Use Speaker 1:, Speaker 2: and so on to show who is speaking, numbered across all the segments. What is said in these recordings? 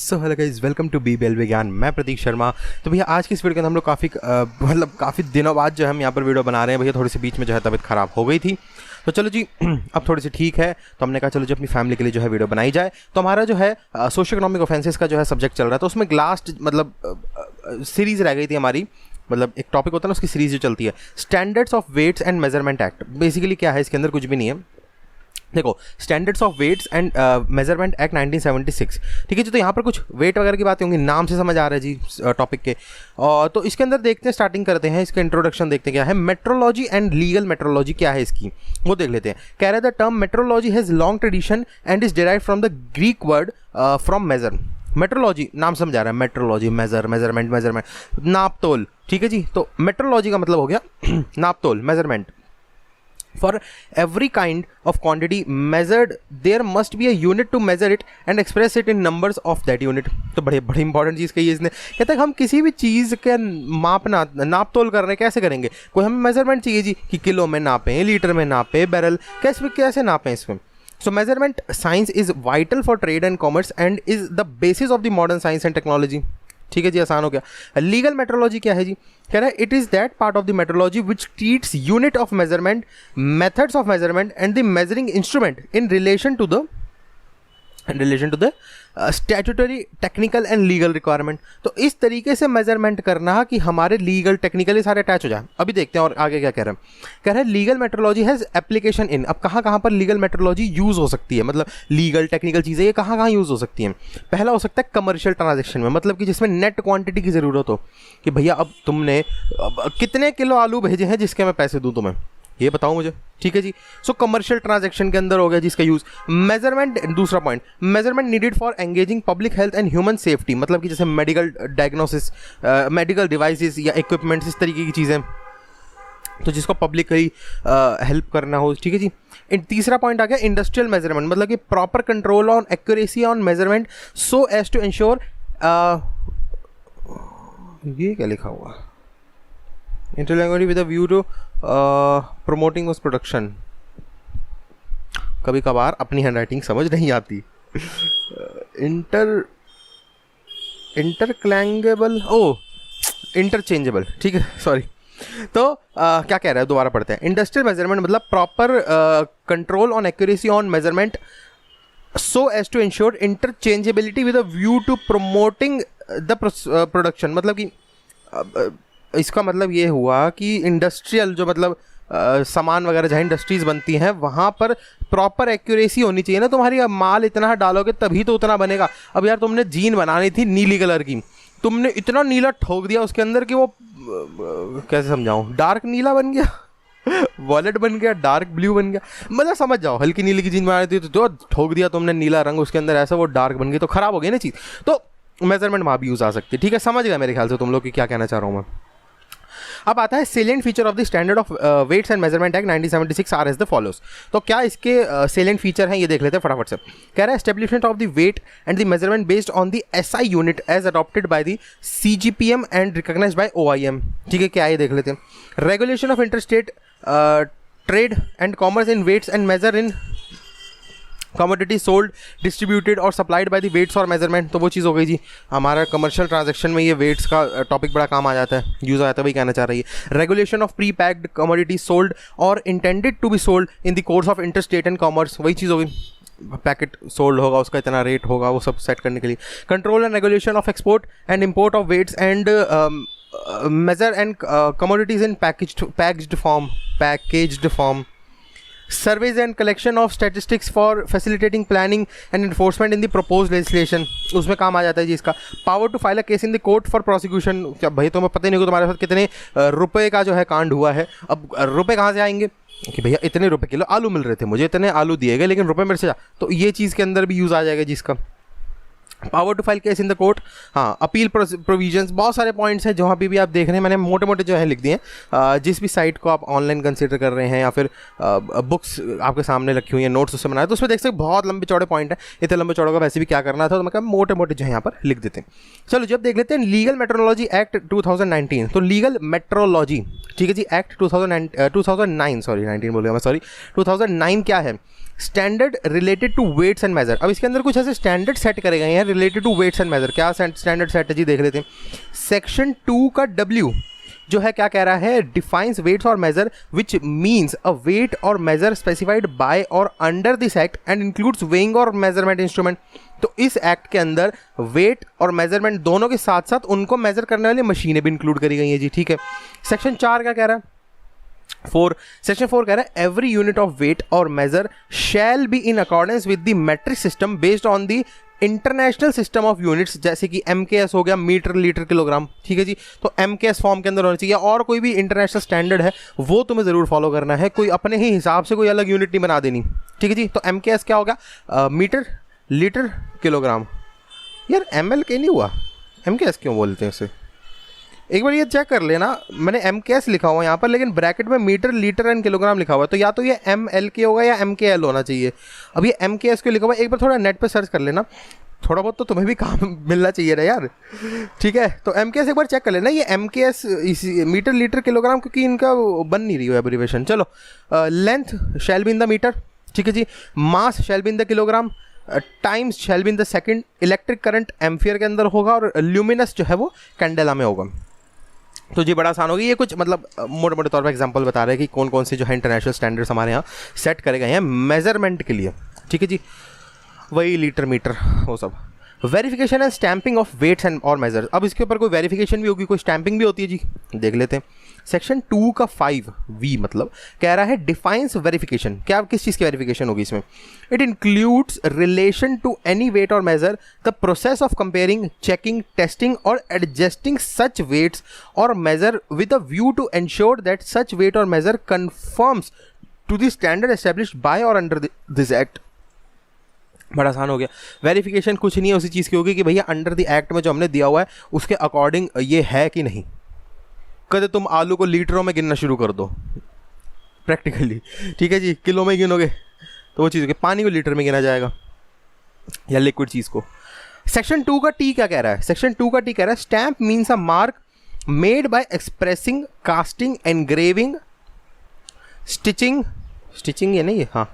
Speaker 1: So hello guys, welcome to BBL Vigyan. मैं प्रतीक शर्मा। तो भैया आज की इस वीडियो के अंदर हम लोग काफ़ी दिनों बाद जो है हम यहाँ पर वीडियो बना रहे हैं। भैया थोड़ी सी बीच में जो है तबीयत ख़राब हो गई थी, तो चलो जी अब थोड़ी सी ठीक है, तो हमने कहा चलो जी अपनी फैमिली के लिए जो है वीडियो बनाई जाए। तो हमारा जो है सोशियो इकोनॉमिक ऑफेंसेस का जो है सब्जेक्ट चल रहा है, तो उसमें लास्ट सीरीज़ रह गई थी हमारी, एक टॉपिक होता है ना, उसकी सीरीज़ जो चलती है standards of weights and measurement act. Basically क्या है, इसके अंदर कुछ भी नहीं है। देखो, standards of weights and measurement act 1976, ठीक है जी। तो यहाँ पर कुछ वेट वगैरह की बातें होंगी, नाम से समझ आ रहा है जी टॉपिक के। तो इसके अंदर देखते हैं, स्टार्टिंग करते हैं, इसका इंट्रोडक्शन देखते हैं क्या है। मेट्रोलॉजी एंड लीगल मेट्रोलॉजी क्या है इसकी, वो देख लेते हैं। कह रहे the term metrology has long tradition and is derived from the Greek word from measure. Metrology नाम समझ आ रहा है, मेट्रोलॉजी मेजरमेंट नाप तोल, ठीक है जी। तो मेट्रोलॉजी का मतलब हो गया नाप तोल, measurement. For every kind of quantity measured, there must be a unit to measure it and express it in numbers of that unit। तो बड़ी इंपॉर्टेंट चीज़ कही है इसने। कहता है हम किसी भी चीज़ के नाप तोल कर रहे हैं, कैसे करेंगे? कोई हमें मेजरमेंट चाहिए जी कि किलो में नापें, लीटर में नापें, बैरल, कैसे नापें इसमें। So measurement science is vital for trade and commerce and is the basis of the modern science and technology। ठीक है जी, आसान हो गया। लीगल मेट्रोलॉजी क्या है जी? कह रहा है it is that part of the metrology which treats unit of measurement, methods of measurement and the measuring instrument in relation to the statutory technical and legal requirement. तो इस तरीके से मेजरमेंट करना कि हमारे लीगल टेक्निकली सारे attach हो जाए। अभी देखते हैं और आगे क्या कह रहे हैं। कह रहे हैं legal metrology has application in. अब कहाँ पर लीगल मेट्रोलॉजी यूज़ हो सकती है, मतलब लीगल टेक्निकल चीज़ें ये कहाँ यूज़ हो सकती हैं। पहला हो सकता है कमर्शियल ट्रांजेक्शन में, मतलब कि जिसमें नेट क्वांटिटी की ज़रूरत हो कि भैया अब तुमने कितने किलो आलू भेजे हैं जिसके मैं पैसे दूँ तुम्हें, ये बताओ मुझे, ठीक है जी। सो कमर्शियल ट्रांजैक्शन के अंदर हो गया जिसका यूज़। मेजरमेंट, दूसरा point, measurement needed for engaging public health and human safety, मतलब कि जैसे मेडिकल डायग्नोसिस, मेडिकल डिवाइसेस या इक्विपमेंट्स, इस तरीके की चीज़ें, तो जिसको पब्लिकली हेल्प करना हो, ठीक है जी। तीसरा पॉइंट आ गया इंडस्ट्रियल मेजरमेंट, मतलब कि proper control on accuracy on measurement so as to ensure, ये क्या लिखा हुआ, intellectually with a view to promoting उस प्रोडक्शन। कभी कभार अपनी हैंडराइटिंग समझ नहीं आती। इंटरचेंजेबल, ठीक है, सॉरी। तो क्या कह रहा है, दोबारा पढ़ते हैं। इंडस्ट्रियल मेजरमेंट मतलब proper control on accuracy on measurement so as to ensure interchangeability with a view to promoting the production. मतलब कि इसका मतलब ये हुआ कि इंडस्ट्रियल जो मतलब सामान वगैरह जहाँ इंडस्ट्रीज़ बनती हैं वहाँ पर प्रॉपर एक्यूरेसी होनी चाहिए ना। तुम्हारी माल इतना डालोगे तभी तो उतना बनेगा। अब यार तुमने जीन बनानी थी नीली कलर की, तुमने इतना नीला ठोक दिया उसके अंदर कि वो कैसे समझाऊँ, डार्क नीला बन गया, वॉलेट बन गया, डार्क ब्लू बन गया, मतलब समझ जाओ। हल्की नीली की जीन बनानी थी तो ठोक दिया तुमने नीला रंग उसके अंदर, ऐसा वो डार्क बन गई, तो ख़राब हो गई ना चीज़। तो मेजरमेंट वहाँ भी यूज़ आ सकती है, ठीक है, समझ गया मेरे ख्याल से तुम लोग कि क्या कहना चाह रहा हूँ मैं। अब आता है salient feature of the standard of weights and measurement act 1976 are as the follows. तो क्या इसके सेलिएंट फीचर हैं ये देख लेते हैं फटाफट से। कह रहा है establishment of the weight and the measurement based on the SI unit as adopted by the CGPM and recognised by OIM, ठीक है, क्या ये देख लेते हैं। Regulation of interstate trade and commerce in weights and measure in commodity sold, distributed और supplied by the weights और measurement. तो वो चीज़ हो गई जी, हमारा कमर्शियल ट्रांजैक्शन में ये वेट्स का टॉपिक बड़ा काम आ जाता है, यूज़ आता है, वही कहना चाह रही है। Regulation of pre packed commodity sold और intended to be sold in the course of interstate and commerce, वही चीज़ हो गई, पैकेट सोल्ड होगा उसका इतना रेट होगा, वो सब सेट करने के लिए। Control and regulation of export and import of weights and measure and commodities in packaged form. Surveys and collection of statistics for facilitating planning and enforcement in the proposed legislation, उसमें काम आ जाता है जी इसका। Power to file a case in the court for prosecution, क्या भाई तुम्हें पता ही नहीं होगा तुम्हारे साथ कितने रुपए का जो है कांड हुआ है। अब रुपए कहाँ से आएंगे कि भैया इतने रुपए किलो आलू मिल रहे थे, मुझे इतने आलू दिए गए लेकिन रुपए मेरे से तो ये चीज़ के अंदर भी यूज़ आ जाएगा जिसका। Power to file case in the court, हाँ, अपील प्रोविजंस, बहुत सारे पॉइंट्स हैं जहाँ भी आप देख रहे हैं, मैंने मोटे मोटे जो है लिख दिए हैं। जिस भी साइट को आप ऑनलाइन कंसिडर कर रहे हैं या फिर बुक्स आपके सामने रखी हुई हैं, नोट्स उससे बनाए, तो उसमें देख सकते बहुत लंबे चौड़े पॉइंट है। इतने लंबे चौड़े का वैसे भी क्या करना था, तो मैं मोटे मोटे जो है यहाँ पर लिख देते हैं। चलो जब देख लेते हैं लीगल मेट्रोलॉजी एक्ट 2019। तो लीगल मेट्रोलॉजी, ठीक है जी। एक्ट 2009 सॉरी 19 बोल गया मैं, सॉरी 2009 क्या है, standard related to weights and measure. अब इसके अंदर कुछ ऐसे स्टैंडर्ड सेट करे गए हैं related to weights and measure. क्या स्टैंडर्ड सेट है जी, देख लेते हैं। सेक्शन 2 का W जो है क्या कह रहा है, डिफाइंस वेट्स और measure which means a weight और मेजर स्पेसिफाइड बाय और under this act and includes weighing or measurement instrument. तो इस एक्ट के अंदर वेट और मेजरमेंट दोनों के साथ साथ उनको मेजर करने वाली मशीनें भी इंक्लूड करी गई हैं जी, ठीक है। सेक्शन 4 क्या कह रहा है, सेक्शन 4 कह रहा है एवरी यूनिट ऑफ वेट और measure shall be in accordance with the metric system based on the international system of units, जैसे कि MKS हो गया, मीटर लीटर किलोग्राम, ठीक है जी। तो MKS फॉर्म के अंदर होना चाहिए, और कोई भी इंटरनेशनल स्टैंडर्ड है वो तुम्हें ज़रूर फॉलो करना है, कोई अपने ही हिसाब से कोई अलग यूनिट नहीं बना देनी, ठीक है जी। तो MKS क्या होगा, मीटर लीटर किलोग्राम। यार MLK नहीं हुआ, MKS क्यों बोलते हैं उसे, एक बार ये चेक कर लेना। मैंने MKS लिखा हुआ है यहाँ पर, लेकिन ब्रैकेट में मीटर लीटर एंड किलोग्राम लिखा हुआ है, तो या तो ये MLK होगा या MKL होना चाहिए। अब ये MKS क्यों लिखा हुआ है, एक बार थोड़ा नेट पे सर्च कर लेना, थोड़ा बहुत तो तुम्हें भी काम मिलना चाहिए ना यार, ठीक है। तो MKS एक बार चेक कर लेना, ये MKS मीटर लीटर किलोग्राम, क्योंकि इनका बन नहीं रही हो एब्रिवेशन। चलो, length shall be in the metre, ठीक है जी। Mass shall be in the kilogram, times shall be in the second, electric current ampere के अंदर होगा, और ल्यूमिनस जो है वो कैंडेला में होगा। तो जी बड़ा आसान होगी। ये कुछ मतलब मोटे मोटे तौर पर एग्जांपल बता रहे हैं कि कौन कौन से जो है इंटरनेशनल स्टैंडर्ड्स हमारे यहाँ सेट करे गए हैं मेजरमेंट के लिए, ठीक है जी। वही लीटर मीटर वो सब। Verification and stamping of weights and or measure. अब इसके ऊपर कोई वेरिफिकेशन भी होगी, कोई स्टैंपिंग भी होती है जी, देख लेते हैं। सेक्शन 2 का 5V मतलब कह रहा है डिफाइंस वेरिफिकेशन। क्या किस चीज़ की वेरिफिकेशन होगी इसमें, it includes relation to any weight और measure, the process of comparing, checking, testing और एडजस्टिंग सच वेट्स और measure with a view to ensure that such weight और measure conforms to the standard established by और under this act. बड़ा आसान हो गया। Verification कुछ नहीं है, उसी चीज़ की होगी कि भैया अंडर द एक्ट में जो हमने दिया हुआ है उसके अकॉर्डिंग ये है कि नहीं। कदे तुम आलू को लीटरों में गिनना शुरू कर दो प्रैक्टिकली, ठीक है जी, किलो में गिनोगे तो वो चीज़ होगी। पानी को लीटर में गिना जाएगा या लिक्विड चीज़ को। सेक्शन 2 का T क्या कह रहा है, सेक्शन 2 का T कह रहा है stamp means a mark made by expressing, casting, engraving, stitching ये नहीं है, हाँ,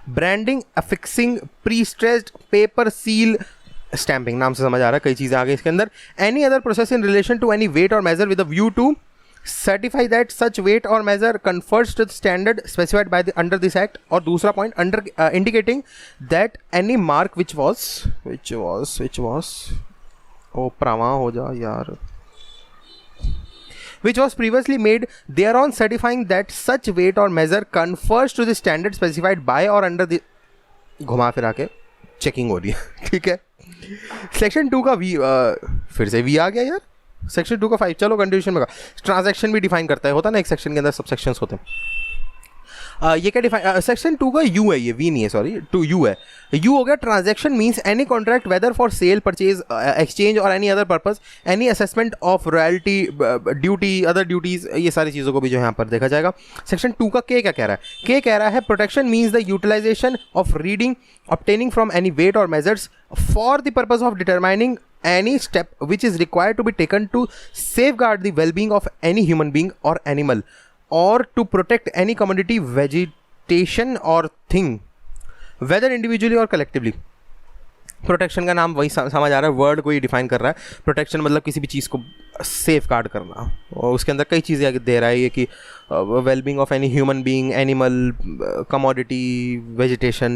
Speaker 1: branding, affixing, pre stressed, paper seal, stamping. नाम से समझ आ रहा है कई चीज़ें आ गई इसके अंदर। Any other process in relation to any weight और measure with a view to certify that such weight और measure conforms to the standard specified by the under this act. और दूसरा point under indicating that any mark which was ओ प्रावा हो जा यार, which was previously made thereon certifying that such weight or measure confers to the standard specified by or under the, घुमा फिरा के चेकिंग हो रही है, ठीक है। सेक्शन 2 का V, फिर से V आ गया यार। सेक्शन 2 का 5, चलो कंटिन्यूशन में ट्रांजैक्शन भी डिफाइन करता है, होता ना एक सेक्शन के अंदर सब सेक्शंस होते हैं। ये क्या डिफाइन, सेक्शन 2 का U है, ये V नहीं है, सॉरी 2U है। U हो गया transaction means any contract whether for sale, purchase, exchange और any other purpose, any assessment of royalty, duty, other duties, ये सारी चीज़ों को भी जो यहाँ पर देखा जाएगा। सेक्शन 2 का K क्या कह रहा है, K कह रहा है protection means the utilization of reading, obtaining from any weight or measures for the purpose of determining any step which is required to be taken to safeguard the well-being of any human being or animal or to protect any commodity, vegetation or thing whether individually or collectively। Protection का नाम वही समझ आ रहा है, word को ही define कर रहा है। प्रोटेक्शन मतलब किसी भी चीज़ को सेफ गार्ड करना, और उसके अंदर कई चीज़ें दे रहा है ये कि wellbeing of any human being, animal, commodity, vegetation,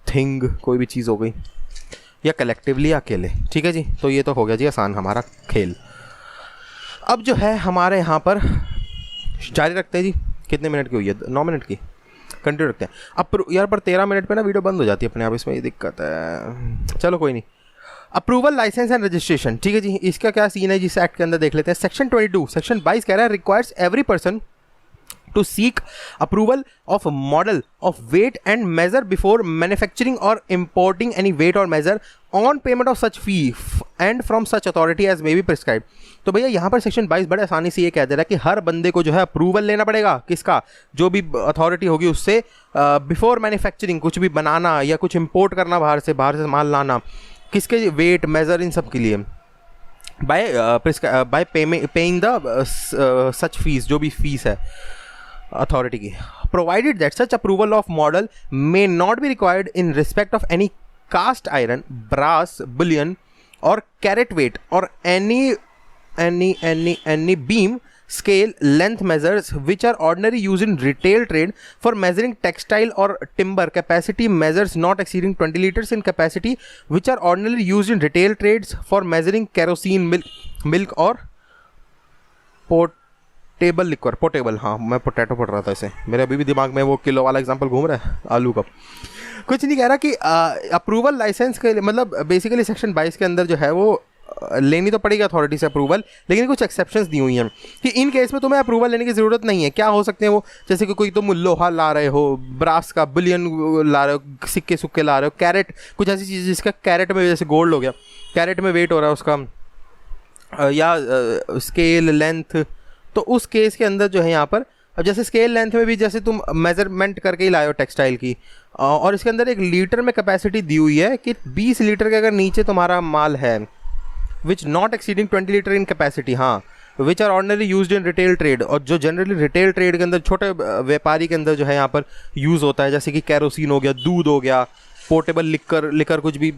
Speaker 1: thing, कोई भी चीज़ हो गई, या कलेक्टिवली या अकेले, ठीक है जी। तो ये तो हो गया जी आसान हमारा खेल। अब जो है हमारे यहाँ पर जारी रखते हैं जी। कितने मिनट की हुई है, 9 मिनट की, कंटिन्यू रखते हैं। अब यार पर 13 मिनट पे ना वीडियो बंद हो जाती है अपने आप, इसमें ये दिक्कत है। चलो कोई नहीं। अप्रूवल, लाइसेंस एंड रजिस्ट्रेशन, ठीक है जी। इसका क्या सीन है जिस एक्ट के अंदर देख लेते हैं। सेक्शन 22, सेक्शन 22 कह रहा है requires every person to seek approval of a model of weight and measure before manufacturing or importing any weight or measure on payment of such fee and from such authority as may be prescribed। तो भैया यहाँ पर section 22 बड़े आसानी से ये कह दे रहा है कि हर बंदे को जो है अप्रूवल लेना पड़ेगा, किसका, जो भी अथॉरिटी होगी उससे, बिफोर मैन्युफैक्चरिंग, कुछ भी बनाना या कुछ इंपोर्ट करना, बाहर से माल लाना, किसके वेट मेजर, इन सब के लिए। By paying the such fees, जो भी फीस है अथॉरिटी की, provided that such approval of model may not be required in respect of any cast iron, brass, bullion or carat weight or any beam scale length measures which are ordinarily used in retail trade for measuring textile or timber capacity measures not exceeding 20 liters in capacity, which are ordinarily used in retail trades for measuring kerosene, milk और portable liquor, portable, हाँ मैं potato पढ़ रहा था इसे, मेरे अभी भी दिमाग में वो किलो वाला एग्जांपल घूम रहा है आलू का। कुछ नहीं कह रहा कि अप्रूवल लाइसेंस के मतलब बेसिकली सेक्शन 22 के अंदर जो है वो लेनी तो पड़ेगी अथॉरिटी से अप्रूवल, लेकिन कुछ एक्सेप्शंस दी हुई हैं कि इन केस में तुम्हें अप्रूवल लेने की ज़रूरत नहीं है। क्या हो सकते हैं वो, जैसे कि कोई तुम लोहा ला रहे हो, ब्रास का बुलियन ला रहे हो, सिक्के सुक्के ला रहे हो, कैरेट, कुछ ऐसी चीज़ जिसका कैरेट में जैसे गोल्ड हो गया, कैरेट में वेट हो रहा है उसका, या स्केल लेंथ, तो उस केस के अंदर जो है यहाँ पर अब जैसे स्केल लेंथ में भी जैसे तुम मेजरमेंट करके ही लाए हो टेक्सटाइल की, और इसके अंदर एक लीटर में कैपेसिटी दी हुई है कि 20 लीटर के अगर नीचे तुम्हारा माल है, which not exceeding 20 litre in capacity, हाँ, which are ordinary used in retail trade, और जो जनरली रिटेल ट्रेड के अंदर छोटे व्यापारी के अंदर जो है यहाँ पर यूज़ होता है, जैसे कि कैरोसिन हो गया, दूध हो गया, पोर्टेबल लिकर कुछ भी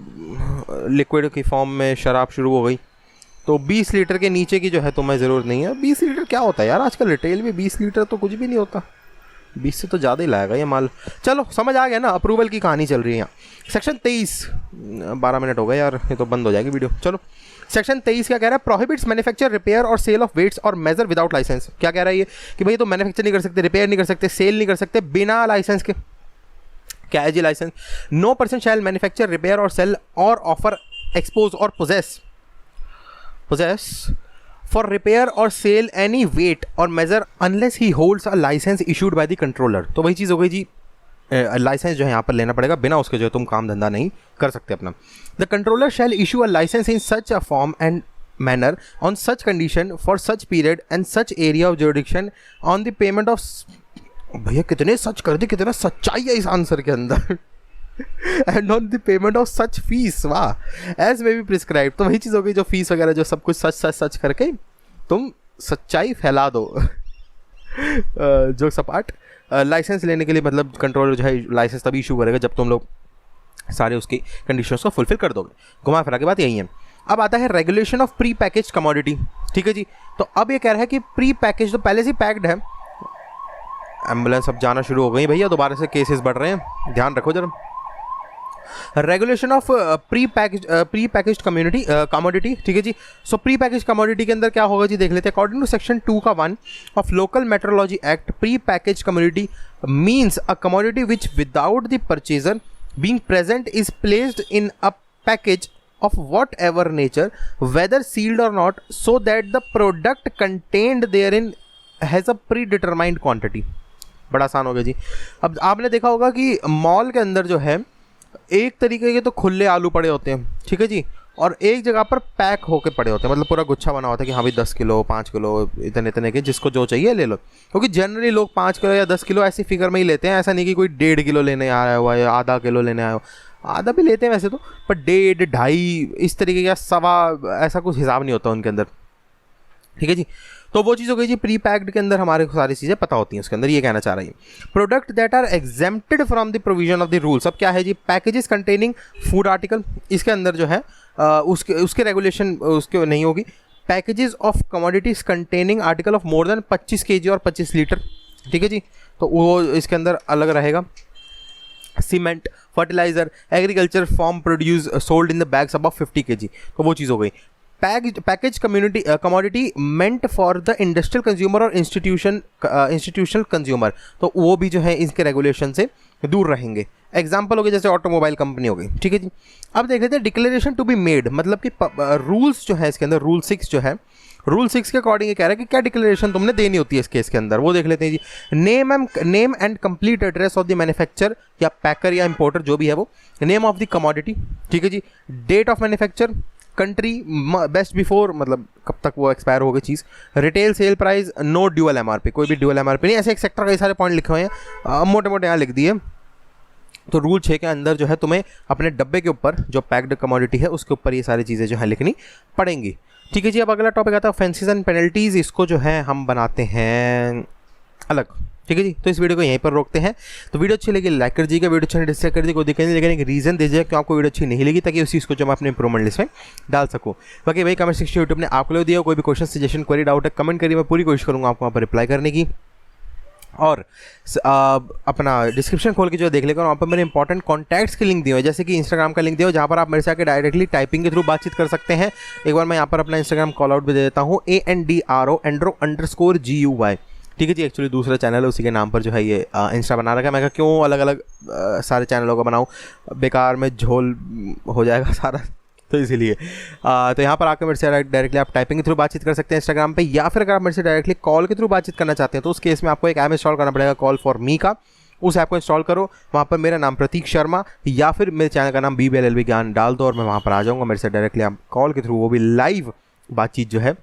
Speaker 1: लिक्विड की फॉर्म में शराब शुरू हो गई, तो 20 लीटर के नीचे की जो है तुम्हें ज़रूरत नहीं है। 20 लीटर क्या होता है यार, आजकल रिटेल में 20 लीटर तो कुछ भी नहीं होता, 20 से तो ज़्यादा ही लाएगा ये माल। चलो समझ आ गया ना, अप्रूवल की कहानी चल रही है यहाँ। सेक्शन 23, 12 मिनट हो गए यार, ये तो बंद हो जाएगी वीडियो। चलो सेक्शन 23 क्या कह रहा है, prohibits manufacture, repair or cell of weights और मेजर विदाउट लाइसेंस। क्या कह रहा है ये कि भाई तो मैन्युफैक्चर नहीं कर सकते, रिपेयर नहीं कर सकते, सेल नहीं कर सकते बिना लाइसेंस के। क्या है जी license? No person shall manufacture, repair or sell or offer, expose or possess for repair or sell any weight और measure unless he holds a license issued by the controller. तो वही चीज़ हो गई जी, लाइसेंस जो है यहाँ पर लेना पड़ेगा, बिना उसके जो है तुम काम धंधा नहीं कर सकते अपना। The controller shall issue a licence in such a form and manner on such condition for such period and such area of jurisdiction on the payment of, भैया कितने सच कर दे, कितना सच्चाई है इस आंसर के अंदर, and on the payment of such fees, वाह, एज मे बी प्रिस्क्राइब। तो वही चीज़ हो गई जो फीस वगैरह जो सब कुछ सच सच सच करके तुम सच्चाई फैला दो। जो सपाट लाइसेंस लेने के लिए मतलब कंट्रोलर जो है लाइसेंस तभी इशू करेगा जब तुम लोग सारे उसकी कंडीशंस को फुलफिल कर दोगे। घुमा फिरा के बात यही है। अब आता है regulation of pre package commodity, ठीक है जी। तो अब ये कह रहा है कि प्री पैकेज तो पहले से पैक्ड है, एम्बुलेंस अब जाना शुरू हो गई भैया, दोबारा से केसेस बढ़ रहे हैं, ध्यान रखो जरा। Regulation of pre package commodity, ठीक है जी। सो प्री पैकेज कमोडिटी के अंदर क्या होगा जी, देख लेते हैं। अकॉर्डिंग टू सेक्शन 2 का 1 of local metrology act, pre package commodity means a commodity which without the purchaser being present is placed in a package of whatever nature, whether sealed or not, so that the product contained therein has a predetermined quantity। बड़ा आसान हो गया जी। अब आपने देखा होगा कि mall के अंदर जो है एक तरीके के तो खुले आलू पड़े होते हैं, ठीक है जी, और एक जगह पर पैक होके पड़े होते हैं, मतलब पूरा गुच्छा बना होता है कि हाँ भाई 10 किलो 5 किलो इतने इतने के, जिसको जो चाहिए ले लो। क्योंकि जनरली लोग 5 किलो या 10 किलो ऐसी फिगर में ही लेते हैं, ऐसा नहीं कि कोई 1.5 किलो लेने आया हुआ है, आधा किलो लेने आया हो, आधा भी लेते हैं वैसे तो, पर 1.5 2.5 इस तरीके का, सवा, ऐसा कुछ हिसाब नहीं होता उनके अंदर, ठीक है जी। तो वो चीज़ हो गई जी, प्री पैक्ड के अंदर हमारे को सारी चीज़ें पता होती हैं उसके अंदर, ये कहना चाह रही है। Product that are exempted from the provision of the rules. अब क्या है जी, पैकेजेस कंटेनिंग फूड आर्टिकल, इसके अंदर जो है उसके रेगुलेशन उसके नहीं होगी। Packages of commodities containing article of more than 25 kg और 25 लीटर, ठीक है जी, तो वो इसके अंदर अलग रहेगा। Cement, fertilizer, agriculture farm produce sold in the bags above 50 kg, तो वो चीज़ हो गई। Package commodity meant for the industrial consumer or institutional consumer, तो वो भी जो है इसके रेगुलेशन से दूर रहेंगे। एग्जाम्पल हो गए जैसे ऑटोमोबाइल कंपनी हो गई, ठीक है जी। अब देख लेते हैं डिक्लेरेशन टू बी मेड, मतलब कि रूल्स जो है इसके अंदर, रूल 6 जो है, रूल 6 के अकॉर्डिंग ये कह रहा है कि क्या डिक्लेरेशन तुमने देनी होती है इस केस के अंदर, वो देख लेते हैं जी। Name and complete address of the manufacture या पैकर या इंपोर्टर जो भी है वो, नेम ऑफ द कमोडिटी, ठीक है जी, date of manufacture, country best before, मतलब कब तक वो एक्सपायर हो गई चीज़, retail sale price, no dual MRP, कोई भी ड्यूअल एमआरपी नहीं, ऐसे एक सेक्टर कई सारे पॉइंट लिखे हुए हैं, मोटे मोटे यहाँ लिख दिए। तो रूल 6 के अंदर जो है तुम्हें अपने डब्बे के ऊपर जो पैक्ड कमोडिटी है उसके ऊपर ये सारी चीज़ें जो है लिखनी पड़ेंगी। ठीक है जी, अब अगला टॉपिक आता है ऑफेंसेस एंड पेनल्टीज़। इसको जो है हम बनाते हैं अलग। ठीक है जी, तो इस वीडियो को यहीं पर रोकते हैं। तो वीडियो अच्छी लगी लाइक कर दीजिएगा, वीडियो अच्छा डिसलाइक कर दीजिए, कोई दिक्कत नहीं, लेकिन एक रीज़न दीजिए क्यों आपको वीडियो अच्छी नहीं लगी, ताकि उस चीज़ को जो मैं अपने इंप्रूवमेंट लिस्ट में डाल सकूँ। बाकी भाई कमेंट सेक्शन यूट्यूब ने आपको दिया, कोई भी क्वेश्चन सजेशन क्वेरी डाउट है कमेंट करिए, मैं पूरी कोशिश करूँगा आपको वहाँ पर रिप्लाई करने की। और अपना डिस्क्रिप्शन खोल के जो देख लेगा, वहाँ पर मेरे इंपॉर्टेंट कॉन्टैक्ट्स के लिंक दिए हुए, जैसे कि इंस्टाग्राम का लिंक दिया हो, जहाँ पर आप मेरे से आके डायरेक्टली टाइपिंग के थ्रू बातचीत कर सकते हैं। एक बार मैं यहाँ पर अपना इंस्टाग्राम कॉल आउट भी दे देता हूँ, ANDRO_GUY। ठीक है जी, एक्चुअली दूसरा चैनल है, उसी के नाम पर जो है ये इंस्टा बना रखा है। मैं कहा क्यों अलग अलग सारे चैनलों को बनाऊँ, बेकार में झोल हो जाएगा सारा, तो इसीलिए तो यहाँ पर आकर मेरे से डायरेक्टली आप टाइपिंग के थ्रू बातचीत कर सकते हैं इंस्टाग्राम पे, या फिर अगर आप मेरे से डायरेक्टली कॉल के थ्रू बातचीत करना चाहते हैं तो उस केस में आपको एक ऐप इंस्टॉल करना पड़ेगा, कॉल फॉर मी का। उस ऐप को इंस्टॉल करो, वहाँ पर मेरा नाम प्रतीक शर्मा या फिर मेरे चैनल का नाम BBLLB ज्ञान डाल दो और मैं वहाँ पर आ जाऊँगा। मेरे से डायरेक्टली आप कॉल के थ्रू, वो भी लाइव बातचीत जो है,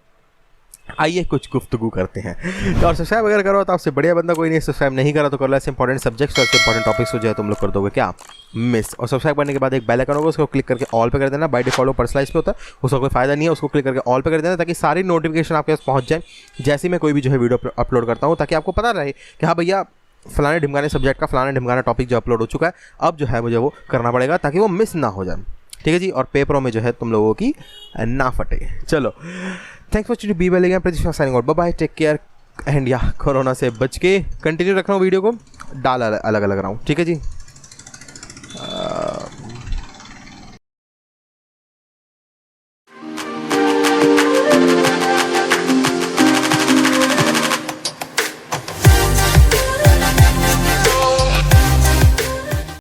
Speaker 1: आइए कुछ गुफ्तगू करते हैं। तो और सब्सक्राइब अगर करो तो आपसे बढ़िया बंदा कोई नहीं, सब्सक्राइब नहीं करा तो कर लो। ऐसे इंपॉर्टेंट सब्जेक्ट्स और ऐसे इंपॉर्टेंट टॉपिक्स को जो है तुम लोग कर दोगे क्या मिस। और सब्सक्राइब करने के बाद एक बेल आइकन होगा, उसको क्लिक करके ऑल पे कर देना। बाय डिफॉल्ट पर्सनलाइज पे होता है, उसका कोई फायदा नहीं है, उसको क्लिक करके ऑल पे कर देना, ताकि सारी नोटिफिकेशन आपके पास पहुँच जाए जैसे मैं कोई भी जो है वीडियो अपलोड करता हूँ, ताकि आपको पता रहे कि हाँ भैया फलाने ढिमकाने सब्जेक्ट का फलाने ढिमकाना टॉपिक जो अपलोड हो चुका है, अब जो है मुझे वो करना पड़ेगा ताकि वो मिस ना हो जाए। ठीक है जी, और पेपरों में जो है तुम लोगों की ना फटे। चलो, thanks for to BBLLB, Prateek signing out, bye bye, take care and या कोरोना से बच के कंटिन्यू रख रहा हूँ, वीडियो को डाल अलग अलग रहा हूँ। ठीक है जी।